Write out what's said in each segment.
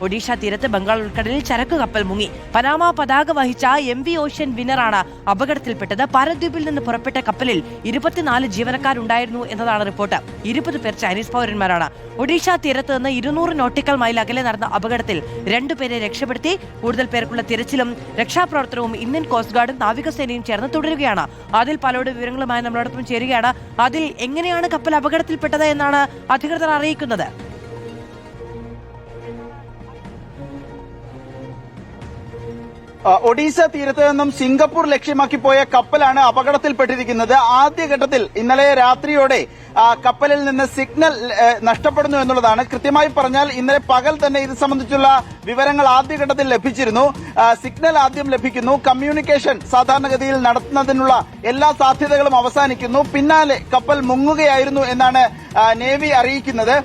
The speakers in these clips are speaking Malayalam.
ഒഡീഷ തീരത്ത് ബംഗാൾ ഉൾക്കടലിൽ ചരക്ക് കപ്പൽ മുങ്ങി. പനാമ പതാക വഹിച്ച MV ഓഷ്യൻ വിന്നറാണ് അപകടത്തിൽപ്പെട്ടത്. പാരദ്വീപിൽ നിന്ന് പുറപ്പെട്ട കപ്പലിൽ 24 ജീവനക്കാരുണ്ടായിരുന്നു എന്നതാണ് റിപ്പോർട്ട്. 20 പേർ ചൈനീസ് പൗരന്മാരാണ്. ഒഡീഷ തീരത്ത് നിന്ന് 200 നോട്ടിക്കൽ മൈൽ അകലെ നടന്ന അപകടത്തിൽ 2 പേരെ രക്ഷപ്പെടുത്തി. കൂടുതൽ പേർക്കുള്ള തിരച്ചിലും രക്ഷാപ്രവർത്തനവും ഇന്ത്യൻ കോസ്റ്റ് ഗാർഡും നാവികസേനയും ചേർന്ന് തുടരുകയാണ്. അതിൽ പലരുടെ വിവരങ്ങളുമായി നമ്മളോടൊപ്പം ചേരുകയാണ്. അതിൽ എങ്ങനെയാണ് കപ്പൽ അപകടത്തിൽപ്പെട്ടത് എന്നാണ് അധികൃതർ അറിയിക്കുന്നത്? ഒഡീഷ തീരത്ത് നിന്നും സിംഗപ്പൂർ ലക്ഷ്യമാക്കി പോയ കപ്പലാണ് അപകടത്തിൽപ്പെട്ടിരിക്കുന്നത്. ആദ്യഘട്ടത്തിൽ ഇന്നലെ രാത്രിയോടെ കപ്പലിൽ നിന്ന് സിഗ്നൽ നഷ്ടപ്പെടുന്നു എന്നുള്ളതാണ്. കൃത്യമായി പറഞ്ഞാൽ ഇന്നലെ പകൽ തന്നെ ഇത് സംബന്ധിച്ചുള്ള വിവരങ്ങൾ ആദ്യഘട്ടത്തിൽ ലഭിച്ചിരുന്നു. സിഗ്നൽ ആദ്യം ലഭിക്കുന്നു, കമ്മ്യൂണിക്കേഷൻ സാധാരണഗതിയിൽ നടത്തുന്നതിനുള്ള എല്ലാ സാധ്യതകളും അവസാനിക്കുന്നു. പിന്നാലെ കപ്പൽ മുങ്ങുകയായിരുന്നു എന്നാണ് നേവി അറിയിക്കുന്നത്.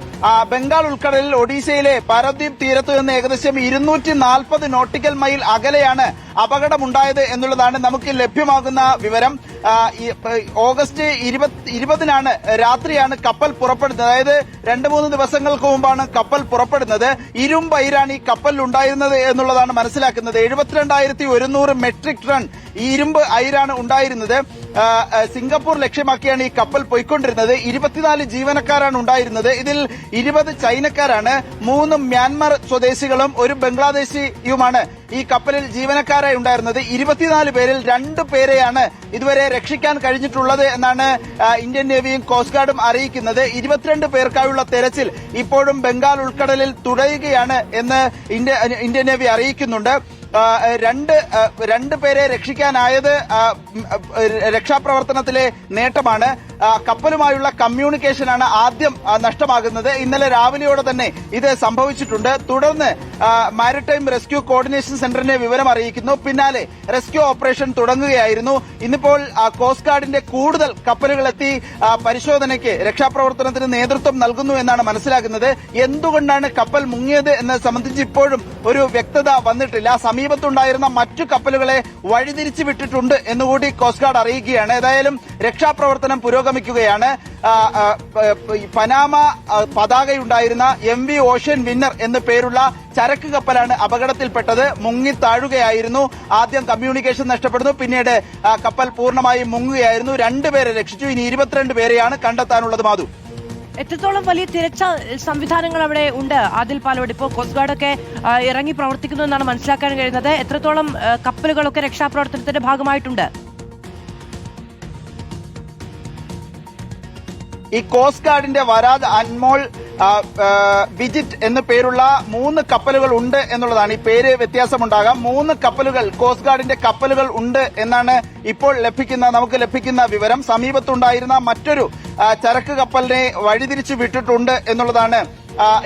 ബംഗാൾ ഉൾക്കടലിൽ ഒഡീഷയിലെ പാരദ്വീപ് തീരത്തു നിന്ന് ഏകദേശം 240 നോട്ടിക്കൽ മൈൽ അകലെയാണ് അപകടമുണ്ടായത് എന്നുള്ളതാണ് നമുക്ക് ലഭ്യമാകുന്ന വിവരം. ഓഗസ്റ്റ് 20-നാണ് രാത്രിയാണ് കപ്പൽ പുറപ്പെടുന്നത്. അതായത് 2-3 ദിവസങ്ങൾക്ക് മുമ്പാണ് കപ്പൽ പുറപ്പെടുന്നത്. ഇരുമ്പയിരാണ് ഈ കപ്പലിൽ ഉണ്ടായിരുന്നത് എന്നുള്ളതാണ് മനസ്സിലാക്കുന്നത്. 72,100 മെട്രിക് ടൺ ഇരുമ്പ് അയിരാണ് ഉണ്ടായിരുന്നത്. സിംഗപ്പൂർ ലക്ഷ്യമാക്കിയാണ് ഈ കപ്പൽ പോയിക്കൊണ്ടിരുന്നത്. 24 ജീവനക്കാരാണ് ഉണ്ടായിരുന്നത്. ഇതിൽ 20 ചൈനക്കാരാണ്, 3 മ്യാൻമർ സ്വദേശികളും 1 ബംഗ്ലാദേശിയുമാണ് ഈ കപ്പലിൽ ജീവനക്കാരായി ഉണ്ടായിരുന്നത്. 24 പേരിൽ 2 പേരെയാണ് ഇതുവരെ രക്ഷിക്കാൻ കഴിഞ്ഞിട്ടുള്ളത് എന്നാണ് ഇന്ത്യൻ നേവിയും കോസ്റ്റ് ഗാർഡും അറിയിക്കുന്നത്. 22 പേർക്കായുള്ള തെരച്ചിൽ ഇപ്പോഴും ബംഗാൾ ഉൾക്കടലിൽ തുടരുകയാണ് എന്ന് ഇന്ത്യൻ നേവി അറിയിക്കുന്നുണ്ട്. രണ്ട് പേരെ രക്ഷിക്കാനായത് രക്ഷാപ്രവർത്തനത്തിലെ നേട്ടമാണ്. കപ്പലുമായുള്ള കമ്മ്യൂണിക്കേഷനാണ് ആദ്യം നഷ്ടമാകുന്നത്. ഇന്നലെ രാവിലെയോടെ തന്നെ ഇത് സംഭവിച്ചിട്ടുണ്ട്. തുടർന്ന് മാരിടൈം റെസ്ക്യൂ കോർഡിനേഷൻ സെന്ററിനെ വിവരം അറിയിക്കുന്നു. പിന്നാലെ റെസ്ക്യൂ ഓപ്പറേഷൻ തുടങ്ങുകയായിരുന്നു. ഇന്നിപ്പോൾ കോസ്റ്റ് ഗാർഡിന്റെ കൂടുതൽ കപ്പലുകളെത്തി പരിശോധനയ്ക്ക് രക്ഷാപ്രവർത്തനത്തിന് നേതൃത്വം നൽകുന്നു എന്നാണ് മനസ്സിലാക്കുന്നത്. എന്തുകൊണ്ടാണ് കപ്പൽ മുങ്ങിയത് എന്നത് സംബന്ധിച്ച് ഇപ്പോഴും ഒരു വ്യക്തത വന്നിട്ടില്ല. സമീപത്തുണ്ടായിരുന്ന മറ്റു കപ്പലുകളെ വഴിതിരിച്ചു വിട്ടിട്ടുണ്ട് എന്നുകൂടി കോസ്റ്റ് ഗാർഡ് അറിയിക്കുകയാണ്. ഏതായാലും രക്ഷാപ്രവർത്തനം പുരോഗമിക്കുകയാണ്. പനാമ പതാകയുണ്ടായിരുന്ന MV ഓഷ്യൻ വിന്നർ എന്ന് പേരുള്ള ചരക്ക് കപ്പലാണ് അപകടത്തിൽപ്പെട്ടത്. മുങ്ങി താഴുകയായിരുന്നു. ആദ്യം കമ്മ്യൂണിക്കേഷൻ നഷ്ടപ്പെടുന്നു, പിന്നീട് കപ്പൽ പൂർണ്ണമായും മുങ്ങുകയായിരുന്നു. 2 പേരെ രക്ഷിച്ചു. ഇനി 22 പേരെയാണ് കണ്ടെത്താനുള്ളത്. മാധു, എത്രത്തോളം വലിയ തിരച്ചിൽ സംവിധാനങ്ങൾ അവിടെ ഉണ്ട്? ആദിൽ പാലോട് ഇപ്പോൾ കോസ്റ്റ് ഗാർഡൊക്കെ ഇറങ്ങി പ്രവർത്തിക്കുന്നു എന്നാണ് മനസ്സിലാക്കാൻ കഴിയുന്നത്. എത്രത്തോളം കപ്പലുകളൊക്കെ രക്ഷാപ്രവർത്തനത്തിന്റെ ഭാഗമായിട്ടുണ്ട്? ഈ കോസ്റ്റ് ഗാർഡിന്റെ വരാദ്, അൻമോൾ, വിജിറ്റ് എന്ന് പേരുള്ള 3 കപ്പലുകൾ ഉണ്ട് എന്നുള്ളതാണ്. ഈ പേര് വ്യത്യാസമുണ്ടാകാം. 3 കപ്പലുകൾ, കോസ്റ്റ് ഗാർഡിന്റെ കപ്പലുകൾ ഉണ്ട് എന്നാണ് ഇപ്പോൾ നമുക്ക് ലഭിക്കുന്ന വിവരം. സമീപത്തുണ്ടായിരുന്ന മറ്റൊരു ചരക്ക് കപ്പലിനെ വഴിതിരിച്ചു വിട്ടിട്ടുണ്ട് എന്നുള്ളതാണ്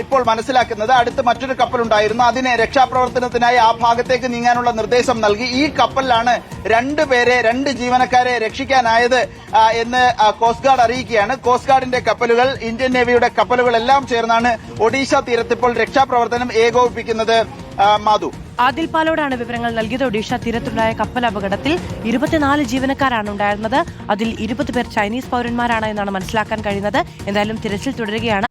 ഇപ്പോൾ മനസ്സിലാക്കുന്നത്. അടുത്ത് മറ്റൊരു കപ്പലുണ്ടായിരുന്നു. അതിനെ രക്ഷാപ്രവർത്തനത്തിനായി ആ ഭാഗത്തേക്ക് നീങ്ങാനുള്ള നിർദ്ദേശം നൽകി. ഈ കപ്പലിലാണ് 2 ജീവനക്കാരെ രക്ഷിക്കാനായത് എന്ന് കോസ്റ്റ് ഗാർഡ് അറിയിക്കുകയാണ്. കോസ്റ്റ് ഗാർഡിന്റെ കപ്പലുകൾ, ഇന്ത്യൻ നേവിയുടെ കപ്പലുകൾ എല്ലാം ചേർന്നാണ് ഒഡീഷ തീരത്ത് ഇപ്പോൾ രക്ഷാപ്രവർത്തനം ഏകോപിപ്പിക്കുന്നത്. മാധു, ആദിൽ പാലോടാണ് വിവരങ്ങൾ നൽകിയത്. ഒഡീഷ തീരത്തുണ്ടായ കപ്പൽ അപകടത്തിൽ 24 ജീവനക്കാരാണ് ഉണ്ടായിരുന്നത്. അതിൽ 20 പേർ ചൈനീസ് പൗരന്മാരാണ് എന്നാണ് മനസ്സിലാക്കാൻ കഴിയുന്നത്. എന്തായാലും തിരച്ചിൽ തുടരുകയാണ്.